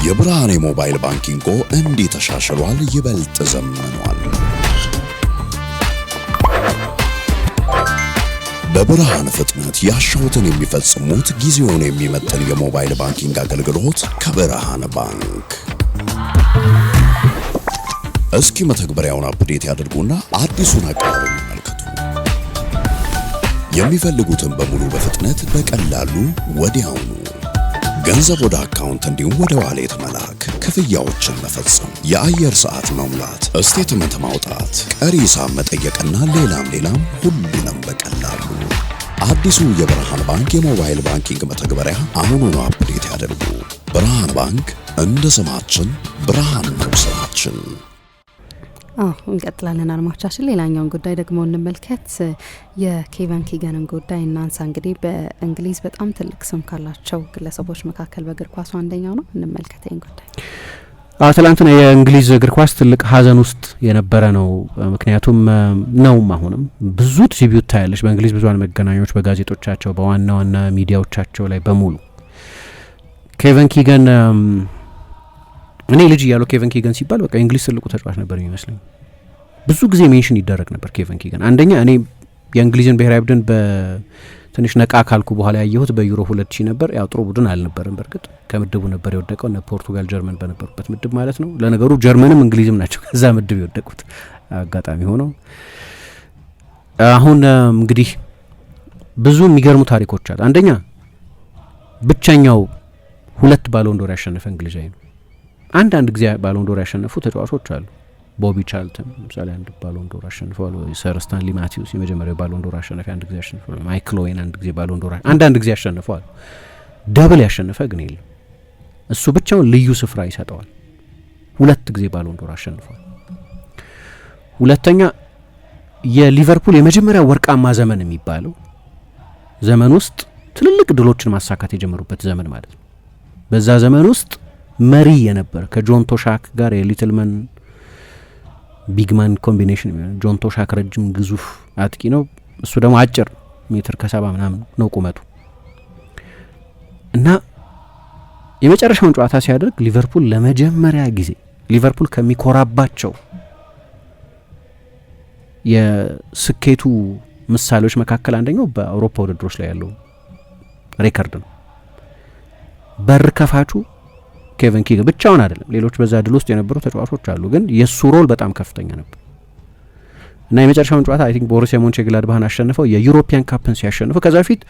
የብርሃን የሞባይል ባንኪንጎ እንዲህ ተሻሽሏል፣ ይበልጥ ዘመኗል። በብርሃን ፍጥነት ያሻውትን የሚፈጽሙት ጊዜውን የሚመጥን የሞባይል ባንኪንግ አገልግሎት ከብርሃን ባንክ። እስኪ መተግበሪያውን አፕዴት ያድርጉና አዲሱን አቀራረብ ይመልከቱ። የሚፈልጉትን በሙሉ በፍጥነት በቀላሉ ወዲያውኑ ገንዘብ ወደ አካውንት እንዲሁም ወደ ዋሌት መላክ፣ ክፍያዎችን መፈጸም፣ የአየር ሰዓት መሙላት፣ ስቴትመንት ማውጣት፣ ቀሪ ሂሳብ መጠየቅና ሌላም ሁሉንም በቀላሉ። አዲሱ የብርሃን ባንክ የሞባይል ባንኪንግ መተግበሪያ አሁኑኑ አፕዴት ያድርጉ። ብርሃን ባንክ እንደ ስማችን ብርሃን ነው ስማችን። እንቀጥላለን አድማጮቻችን። ሌላኛውን ጉዳይ ደግሞ እንመልከት። የኬቨን ኪገንን ጉዳይ እናንሳ። እንግዲህ በእንግሊዝ በጣም ትልቅ ስም ካላቸው ግለሰቦች መካከል በእግር ኳሱ አንደኛው ነው። እንመልከተኝ ጉዳይ ትላንትና የእንግሊዝ እግር ኳስ ትልቅ ሀዘን ውስጥ የነበረ ነው። ምክንያቱም አሁንም ብዙ ትሪቢዩት ታያለች በእንግሊዝ ብዙሃን መገናኛዎች፣ በጋዜጦቻቸው፣ በዋና ዋና ሚዲያዎቻቸው ላይ በሙሉ ኬቨን ኪገን እኔ ልጅ እያለሁ ኬቨን ኪገን ሲባል በቃ እንግሊዝ ትልቁ ተጫዋች ነበር የሚመስለኝ። ብዙ ጊዜ ሜንሽን ይደረግ ነበር ኬቨን ኪገን። አንደኛ እኔ የእንግሊዝን ብሔራዊ ቡድን በትንሽ ነቃ ካልኩ በኋላ ያየሁት በዩሮ 2000 ነበር። ያው ጥሩ ቡድን አልነበረም፣ በእርግጥ ከምድቡ ነበር የወደቀው፣ እነ ፖርቱጋል ጀርመን በነበሩበት ምድብ ማለት ነው። ለነገሩ ጀርመንም እንግሊዝም ናቸው ከዛ ምድብ የወደቁት አጋጣሚ ሆነው። አሁን እንግዲህ ብዙ የሚገርሙ ታሪኮች አሉ። አንደኛ ብቸኛው 2 ባሎንዶር ያሸነፈ እንግሊዛዊ ነው። አንዳንድ ጊዜ ባሎንዶር ያሸነፉ ተጫዋቾች አሉ። ቦቢ ቻልተን ለምሳሌ አንድ ባሎንዶር አሸንፈዋል። ሰር ስታንሊ ማቲውስ የመጀመሪያው ባሎንዶር አሸናፊ አንድ ጊዜ አሸንፈዋል። ማይክል ኦዌን አንድ ጊዜ ባሎንዶር አንዳንድ ጊዜ አሸንፈዋል። ደብል ያሸነፈ ግን የለም። እሱ ብቻውን ልዩ ስፍራ ይሰጠዋል። 2 ጊዜ ባሎንዶር አሸንፈዋል። ሁለተኛ የሊቨርፑል የመጀመሪያ ወርቃማ ዘመን የሚባለው ዘመን ውስጥ ትልልቅ ድሎችን ማሳካት የጀመሩበት ዘመን ማለት ነው። በዛ ዘመን ውስጥ መሪ የነበረ ከጆን ቶሻክ ጋር የሊትልመን ቢግማን ኮምቢኔሽን የሚሆን ጆን ቶሻክ ረጅም ግዙፍ አጥቂ ነው። እሱ ደግሞ አጭር ሜትር ከ70 ምናምን ነው ቁመቱ እና የመጨረሻውን ጨዋታ ሲያደርግ ሊቨርፑል ለመጀመሪያ ጊዜ ሊቨርፑል ከሚኮራባቸው የስኬቱ ምሳሌዎች መካከል አንደኛው በአውሮፓ ውድድሮች ላይ ያለው ሬከርድ ነው። በር ከፋቹ ኬቨን ኪገን ብቻውን አይደለም፣ ሌሎች በዛ ድል ውስጥ የነበሩ ተጫዋቾች አሉ፣ ግን የሱ ሮል በጣም ከፍተኛ ነበር እና የመጨረሻውን ጨዋታ አይ ቲንክ ቦሩሲያ ሞንቼግላድባህን አሸንፈው የዩሮፒያን ካፕን ሲያሸንፈው ከዛ በፊት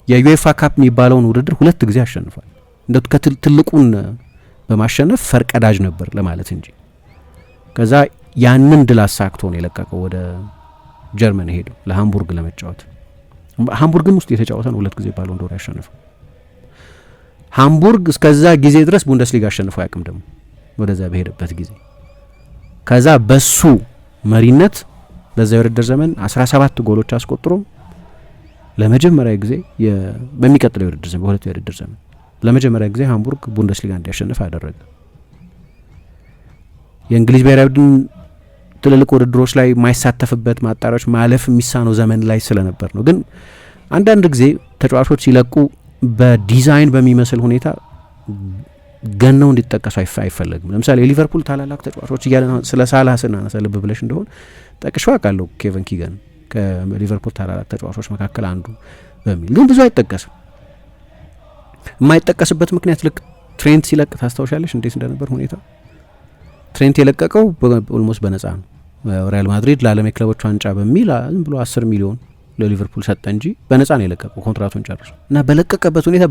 የዩኤፋ ካፕ የሚባለውን ውድድር 2 ጊዜ አሸንፏል። እንደው ትልቁን በማሸነፍ ፈርቀዳጅ ነበር ለማለት እንጂ። ከዛ ያንን ድል አሳክቶ ነው የለቀቀው ወደ ጀርመን ሄደው ለሃምቡርግ ለመጫወት። ሃምቡርግም ውስጥ የተጫወተ ነው 2 ጊዜ ባሎንዶር ያሸነፈው። ሃምቡርግ እስከዛ ጊዜ ድረስ ቡንደስሊጋ አሸንፎ አያውቅም ደግሞ ወደዛ በሄደበት ጊዜ። ከዛ በሱ መሪነት በዛ የውድድር ዘመን 17 ጎሎች አስቆጥሮ ለመጀመሪያ ጊዜ በሚቀጥለው የውድድር ዘመን በሁለቱ የውድድር ዘመን ለመጀመሪያ ጊዜ ሃምቡርግ ቡንደስሊጋ እንዲያሸንፍ አደረገ። የእንግሊዝ ብሔራዊ ቡድን ትልልቅ ውድድሮች ላይ የማይሳተፍበት ማጣሪያዎች ማለፍ የሚሳነው ዘመን ላይ ስለነበር ነው። ግን አንዳንድ ጊዜ ተጫዋቾች ሲለቁ በዲዛይን በሚመስል ሁኔታ ገነው እንዲጠቀሱ አይፈለግም። ለምሳሌ የሊቨርፑል ታላላቅ ተጫዋቾች እያለ ስለ ሳላህ ስናነሳ ልብ ብለሽ እንደሆን ጠቅሼው አውቃለሁ ኬቨን ኪገን ከሊቨርፑል ታላላቅ ተጫዋቾች መካከል አንዱ በሚል ግን ብዙ አይጠቀስም። የማይጠቀስበት ምክንያት ልክ ትሬንት ሲለቅ ታስታውሻለሽ እንዴት እንደነበር ሁኔታ። ትሬንት የለቀቀው ኦልሞስት በነጻ ነው። ሪያል ማድሪድ ለዓለም የክለቦች ዋንጫ በሚል ዝም ብሎ 10 ሚሊዮን ለሊቨርፑል ሰጠ እንጂ በነጻ ነው የለቀቀው ኮንትራቱን ጨርሶ እና በለቀቀበት ሁኔታ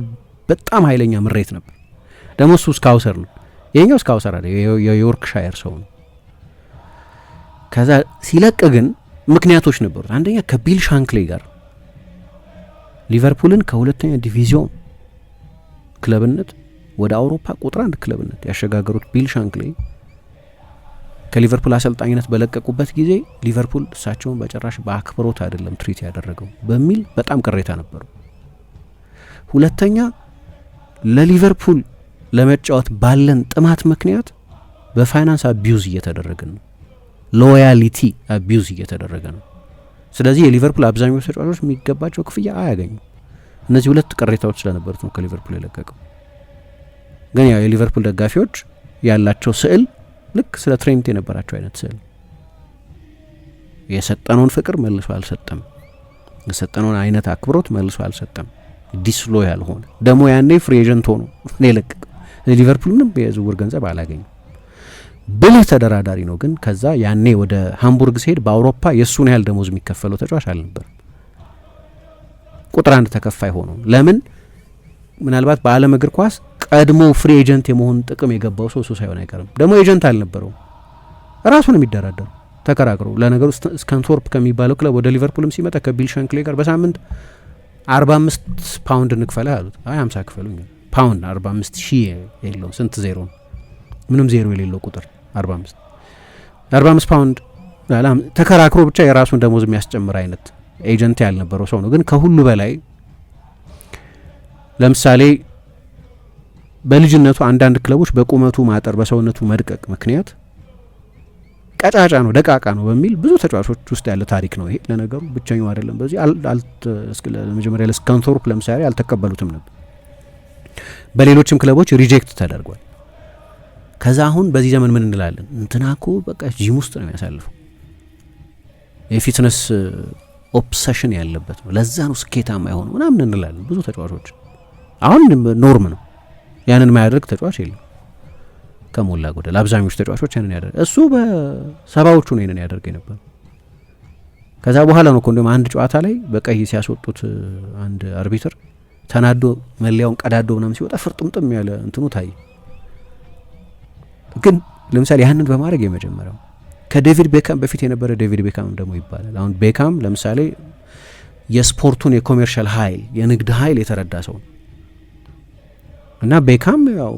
በጣም ኃይለኛ ምሬት ነበር። ደግሞ እሱ ስካውሰር ነው፣ ይሄኛው ስካውሰር አይደል፣ የዮርክሻየር ሰው ነው። ከዛ ሲለቅ ግን ምክንያቶች ነበሩት። አንደኛ ከቢል ሻንክሌ ጋር ሊቨርፑልን ከሁለተኛ ዲቪዚዮን ክለብነት ወደ አውሮፓ ቁጥር 1 ክለብነት ያሸጋገሩት ቢል ሻንክሌ ከሊቨርፑል አሰልጣኝነት በለቀቁበት ጊዜ ሊቨርፑል እሳቸውን በጭራሽ በአክብሮት አይደለም ትሪት ያደረገው በሚል በጣም ቅሬታ ነበሩ። ሁለተኛ ለሊቨርፑል ለመጫወት ባለን ጥማት ምክንያት በፋይናንስ አቢዩዝ እየተደረገ ነው፣ ሎያሊቲ አቢዩዝ እየተደረገ ነው። ስለዚህ የሊቨርፑል አብዛኞቹ ተጫዋቾች የሚገባቸው ክፍያ አያገኙም። እነዚህ 2 ቅሬታዎች ስለነበሩት ነው ከሊቨርፑል የለቀቀው። ግን ያው የሊቨርፑል ደጋፊዎች ያላቸው ስዕል ልክ ስለ ትሬንት የነበራቸው አይነት ስዕል፣ የሰጠነውን ፍቅር መልሶ አልሰጠም፣ የሰጠነውን አይነት አክብሮት መልሶ አልሰጠም፣ ዲስሎያል ሆነ። ደግሞ ያኔ ፍሪ ኤጀንት ሆኖ ለለቀቅ ሊቨርፑል ምንም የዝውውር ገንዘብ አላገኘም። ብልህ ተደራዳሪ ነው። ግን ከዛ ያኔ ወደ ሃምቡርግ ሲሄድ በአውሮፓ የእሱን ያህል ደሞዝ የሚከፈለው ተጫዋች አልነበርም። ቁጥር አንድ ተከፋይ ሆኖ ለምን ምናልባት በዓለም እግር ኳስ ቀድሞ ፍሪ ኤጀንት የመሆን ጥቅም የገባው ሰው እሱ ሳይሆን አይቀርም። ደግሞ ኤጀንት አልነበረውም፣ ራሱን የሚደራደሩ ተከራክረው። ለነገሩ ስካንቶርፕ ከሚባለው ክለብ ወደ ሊቨርፑልም ሲመጣ ከቢል ሻንክሌ ጋር በሳምንት 45 ፓውንድ እንክፈላ አሉት። 50 ክፈሉኝ ፓውንድ 45 ሺህ የለውም ስንት ዜሮ ነው? ምንም ዜሮ የሌለው ቁጥር 45 ፓውንድ ተከራክሮ ብቻ የራሱን ደሞዝ የሚያስጨምር አይነት ኤጀንት ያልነበረው ሰው ነው። ግን ከሁሉ በላይ ለምሳሌ በልጅነቱ አንዳንድ ክለቦች በቁመቱ ማጠር በሰውነቱ መድቀቅ ምክንያት ቀጫጫ ነው ደቃቃ ነው በሚል ብዙ ተጫዋቾች ውስጥ ያለ ታሪክ ነው። ይሄ ለነገሩ ብቸኛው አይደለም። በዚህ ለመጀመሪያ ለስካንቶርፕ ለምሳሌ አልተቀበሉትም ነበር፣ በሌሎችም ክለቦች ሪጀክት ተደርጓል። ከዛ አሁን በዚህ ዘመን ምን እንላለን? እንትና እኮ በቃ ጂም ውስጥ ነው የሚያሳልፈው፣ የፊትነስ ኦብሰሽን ያለበት ነው፣ ለዛ ነው ስኬታማ የሆነው ምናምን እንላለን። ብዙ ተጫዋቾች አሁን ኖርም ነው፣ ያንን የማያደርግ ተጫዋች የለም ከሞላ ጎደል። አብዛኞቹ ተጫዋቾች ያንን ያደርግ፣ እሱ በሰባዎቹ ነው ያንን ያደርግ የነበር። ከዛ በኋላ ነው እኮ እንደውም አንድ ጨዋታ ላይ በቀይ ሲያስወጡት አንድ አርቢትር ተናዶ መለያውን ቀዳዶ ምናምን ሲወጣ ፍርጥምጥም ያለ እንትኑ ታየ። ግን ለምሳሌ ያንን በማድረግ የመጀመሪያው ከዴቪድ ቤካም በፊት የነበረ ዴቪድ ቤካም ደግሞ ይባላል። አሁን ቤካም ለምሳሌ የስፖርቱን የኮሜርሻል ኃይል የንግድ ኃይል የተረዳ ሰው ነው እና ቤካም ያው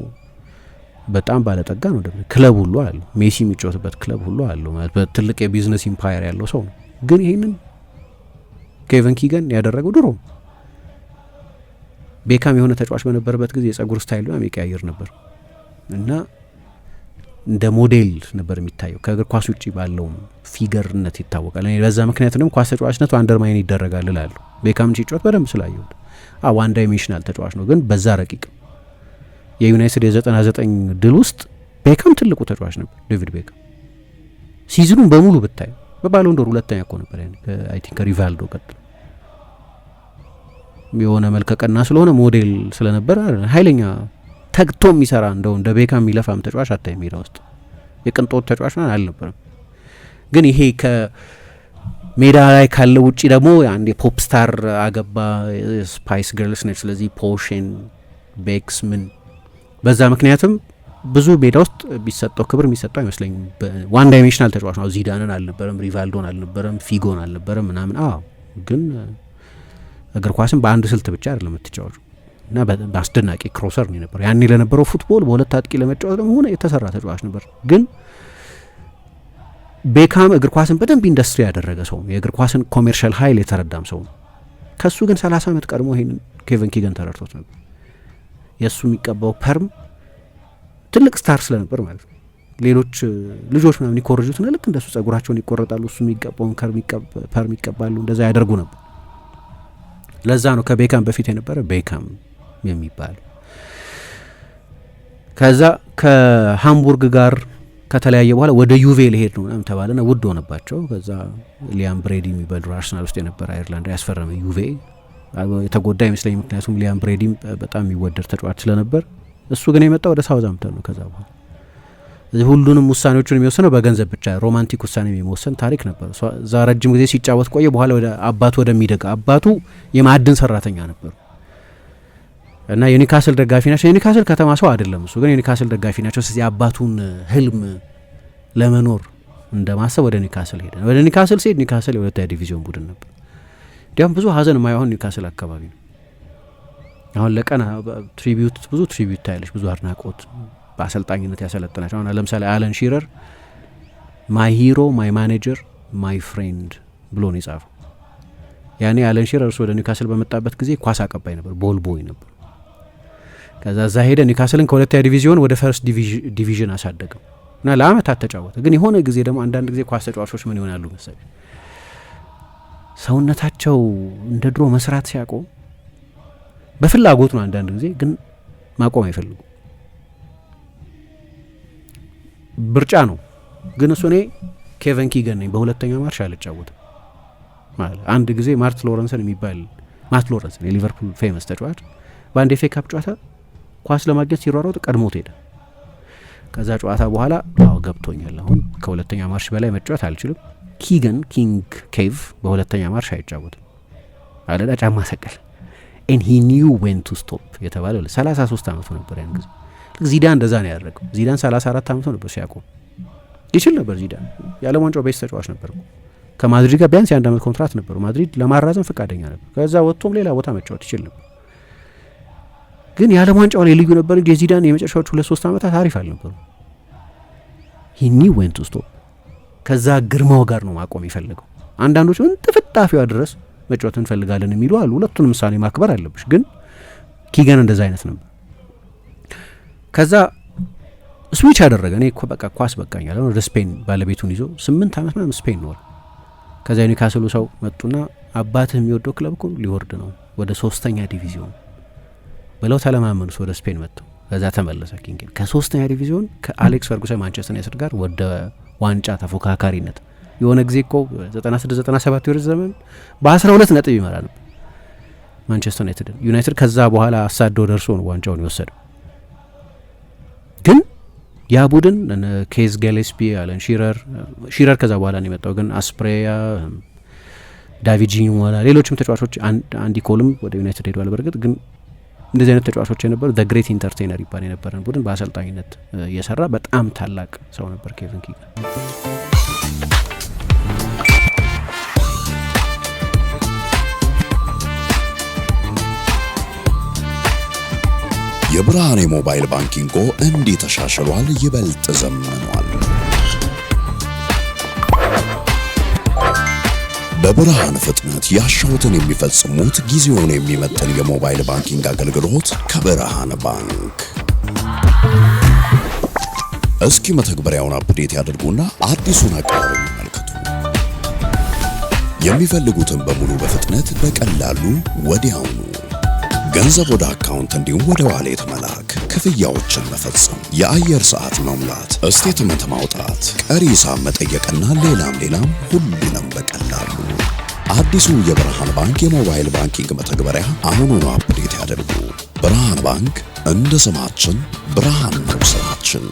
በጣም ባለጠጋ ነው። ደግሞ ክለብ ሁሉ አለው፣ ሜሲ የሚጫወትበት ክለብ ሁሉ አለው ማለት በትልቅ የቢዝነስ ኢምፓየር ያለው ሰው ነው። ግን ይህንን ኬቨን ኪገን ያደረገው ድሮ ቤካም የሆነ ተጫዋች በነበረበት ጊዜ የጸጉር ስታይል በጣም ይቀያየር ነበር እና እንደ ሞዴል ነበር የሚታየው። ከእግር ኳስ ውጭ ባለው ፊገርነት ይታወቃል። እኔ በዛ ምክንያት ደግሞ ኳስ ተጫዋችነቱ አንደርማይን ይደረጋል እላለሁ። ቤካም ሲጫወት በደንብ ስላየሁት ዋን ዳይሜንሽናል ተጫዋች ነው፣ ግን በዛ ረቂቅ የዩናይትድ የ99 ድል ውስጥ ቤካም ትልቁ ተጫዋች ነበር። ዴቪድ ቤካም ሲዝኑን በሙሉ ብታይ በባሎን ዶር ሁለተኛ እኮ ነበር ያኔ አይ ቲንክ ከሪቫልዶ ቀጥሎ። የሆነ መልከቀና ስለሆነ ሞዴል ስለነበር ኃይለኛ ተግቶ የሚሰራ እንደው እንደ ቤካም የሚለፋም ተጫዋች አታይ ሜዳ ውስጥ የቅንጦት ተጫዋች ማለት አልነበረም። ግን ይሄ ከሜዳ ላይ ካለ ውጪ ደግሞ አንድ የፖፕ ስታር አገባ፣ ስፓይስ ገርልስ ነች። ስለዚህ ፖሽን ቤክስ ምን በዛ ምክንያትም ብዙ ሜዳ ውስጥ ቢሰጠው ክብር የሚሰጠው አይመስለኝም። ዋን ዳይሜንሽናል ተጫዋች ነው። ዚዳንን አልነበረም፣ ሪቫልዶን አልነበረም፣ ፊጎን አልነበረም ምናምን። ግን እግር ኳስም በአንድ ስልት ብቻ አይደለም የምትጫወቱ እና በአስደናቂ ክሮሰር ነው የነበረው። ያኔ ለነበረው ፉትቦል በሁለት አጥቂ ለመጫወት ደግሞ ሆነ የተሰራ ተጫዋች ነበር። ግን ቤካም እግር ኳስን በደንብ ኢንዱስትሪ ያደረገ ሰው ነው። የእግር ኳስን ኮሜርሻል ኃይል የተረዳም ሰው ነው። ከሱ ግን 30 ዓመት ቀድሞ ይሄን ኬቨን ኪገን ተረድቶት ነበር። የእሱ የሚቀባው ፐርም ትልቅ ስታር ስለነበር ማለት ነው። ሌሎች ልጆች ምናምን ይኮርጁትና ልክ እንደሱ ጸጉራቸውን ይቆረጣሉ፣ እሱ የሚቀባውን ፐርም ይቀባሉ፣ እንደዛ ያደርጉ ነበር። ለዛ ነው ከቤካም በፊት የነበረ ቤካም የሚባለው። ከዛ ከሃምቡርግ ጋር ከተለያየ በኋላ ወደ ዩቬ ሊሄድ ነው ምናምን ተባለና ውድ ሆነባቸው። ከዛ ሊያም ብሬዲ የሚባል አርሰናል ውስጥ የነበረ አይርላንድ ያስፈረመ ዩቬ የተጎዳ ይመስለኝ፣ ምክንያቱም ሊያም ብሬዲ በጣም የሚወደድ ተጫዋች ስለነበር። እሱ ግን የመጣው ወደ ሳውዛምፕተን ነው። ከዛ በኋላ እዚህ ሁሉንም ውሳኔዎቹን የሚወስነው በገንዘብ ብቻ ሮማንቲክ ውሳኔ የሚወሰን ታሪክ ነበር። እዛ ረጅም ጊዜ ሲጫወት ቆየ። በኋላ ወደ አባቱ ወደሚደጋ አባቱ የማዕድን ሰራተኛ ነበሩ እና የኒውካስል ደጋፊ ናቸው። የኒውካስል ከተማ ሰው አይደለም እሱ ግን የኒውካስል ደጋፊ ናቸው። ስለዚህ አባቱን ህልም ለመኖር እንደማሰብ ወደ ኒውካስል ሄደ። ወደ ኒውካስል ሲሄድ ኒውካስል የሁለተኛ ዲቪዚዮን ቡድን ነበር። እንዲያውም ብዙ ሀዘን የማይሆን ኒውካስል አካባቢ ነው። አሁን ለቀና ትሪቢዩት ብዙ ትሪቢዩት ታያለች፣ ብዙ አድናቆት በአሰልጣኝነት ያሰለጠናቸው። አሁን ለምሳሌ አለን ሺረር ማይ ሂሮ ማይ ማኔጀር ማይ ፍሬንድ ብሎ ነው የጻፈው። ያኔ አለን ሺረር እሱ ወደ ኒውካስል በመጣበት ጊዜ ኳስ አቀባይ ነበር፣ ቦል ቦይ ነበር። ከዛ እዛ ሄደ ኒውካስልን ከሁለተኛ ዲቪዚዮን ወደ ፈርስት ዲቪዥን አሳደገው እና ለአመታት ተጫወተ። ግን የሆነ ጊዜ ደግሞ አንዳንድ ጊዜ ኳስ ተጫዋቾች ምን ይሆናሉ መሰለኝ፣ ሰውነታቸው እንደ ድሮ መስራት ሲያቆም በፍላጎት ነው አንዳንድ ጊዜ፣ ግን ማቆም አይፈልጉም። ብርጫ ነው። ግን እሱ እኔ ኬቨን ኪገን ነኝ በሁለተኛው ማርሽ አልጫወትም ማለት። አንድ ጊዜ ማት ሎረንሰን የሊቨርፑል ፌመስ ተጫዋች በአንድ ኤፍ ኤ ካፕ ጨዋታ ኳስ ለማግኘት ሲሯሯጥ ቀድሞት ሄደ። ከዛ ጨዋታ በኋላ ገብቶኛል፣ አሁን ከሁለተኛ ማርሽ በላይ መጫወት አልችልም። ኪንግ ኬቭ በሁለተኛ ማርሽ አይጫወትም አለና ጫማ ሰቀል and he knew when to stop የተባለው 33 ዓመቱ ነበር ያን ጊዜ። ዚዳን እንደዛ ነው ያደረገው። ዚዳን 34 ዓመቱ ነበር ሲያቆም። ይችል ነበር ዚዳን፣ የዓለም ዋንጫው ቤስት ተጫዋች ነበር። ከማድሪድ ጋር ቢያንስ የ1 ዓመት ኮንትራት ነበረው። ማድሪድ ለማራዘም ፈቃደኛ ነበር። ከዛ ወጥቶም ሌላ ቦታ መጫወት ይችል ነበር። ግን የዓለም ዋንጫው ላይ ልዩ ነበር እንጂ የዚዳን የመጨረሻዎቹ 2-3 ዓመታት አሪፍ አልነበሩ። he knew when to stop ከዛ ግርማው ጋር ነው ማቆም የፈለገው። አንዳንዶች ምን ተፈጣፊዋ ድረስ መጫወት እንፈልጋለን የሚሉ አሉ። ሁለቱንም ምሳሌ ማክበር አለብሽ። ግን ኪገን እንደዛ አይነት ነበር። ከዛ ስዊች አደረገ። እኔ በቃ ኳስ በቃኛል ወደ ስፔን ባለቤቱን ይዞ 8 ዓመት ምናምን ስፔን ኖረ። ከዛ ኒውካስሉ ሰው መጡና አባትህ የሚወደው ክለብ እኮ ሊወርድ ነው ወደ 3ኛ ዲቪዚዮን ብለው ተለማመኑት። ወደ ስፔን መጥተው ከዛ ተመለሰ ኪንግ ከ3ኛ ዲቪዚዮን ከአሌክስ ፈርጉሰን ማንቸስተር ዩናይትድ ጋር ወደ ዋንጫ ተፎካካሪነት። የሆነ ጊዜ እኮ 96-97 የወር ዘመን በ12 ነጥብ ይመራ ነበር ማንቸስተር ዩናይትድ። ከዛ በኋላ አሳደው ደርሶ ነው ዋንጫውን የወሰደው። ግን ያ ቡድን ኬዝ ጌሌስፒ፣ አለን ሺረር ከዛ በኋላ ነው የመጣው። ግን አስፕሬያ፣ ዳቪድ ጂኒዋላ፣ ሌሎችም ተጫዋቾች አንዲ ኮልም ወደ ዩናይትድ ሄዷል። በርግጥ ግን እንደዚህ አይነት ተጫዋቾች የነበሩ ዘ ግሬት ኢንተርቴይነር ይባል የነበረን ቡድን በአሰልጣኝነት የሰራ በጣም ታላቅ ሰው ነበር ኬቨን ኪገን። የብርሃን የሞባይል ባንኪንጎ እንዲህ ተሻሽሏል፣ ይበልጥ ዘምኗል። በብርሃን ፍጥነት ያሻውትን የሚፈጽሙት ጊዜውን የሚመጥን የሞባይል ባንኪንግ አገልግሎት ከብርሃን ባንክ። እስኪ መተግበሪያውን አፕዴት ያድርጉና አዲሱን አቀራረብ ይመልከቱ። የሚፈልጉትን በሙሉ በፍጥነት በቀላሉ ወዲያውኑ ገንዘብ ወደ አካውንት እንዲሁም ወደ ዋሌት መላክ፣ ክፍያዎችን መፈጸም፣ የአየር ሰዓት መሙላት፣ ስቴትመንት ማውጣት፣ ቀሪ ሂሳብ መጠየቅና ሌላም ሁሉንም በቀላሉ። አዲሱ የብርሃን ባንክ የሞባይል ባንኪንግ መተግበሪያ አሁኑኑ አፕዴት ያድርጉ። ብርሃን ባንክ እንደ ስማችን ብርሃን ነው ስራችን።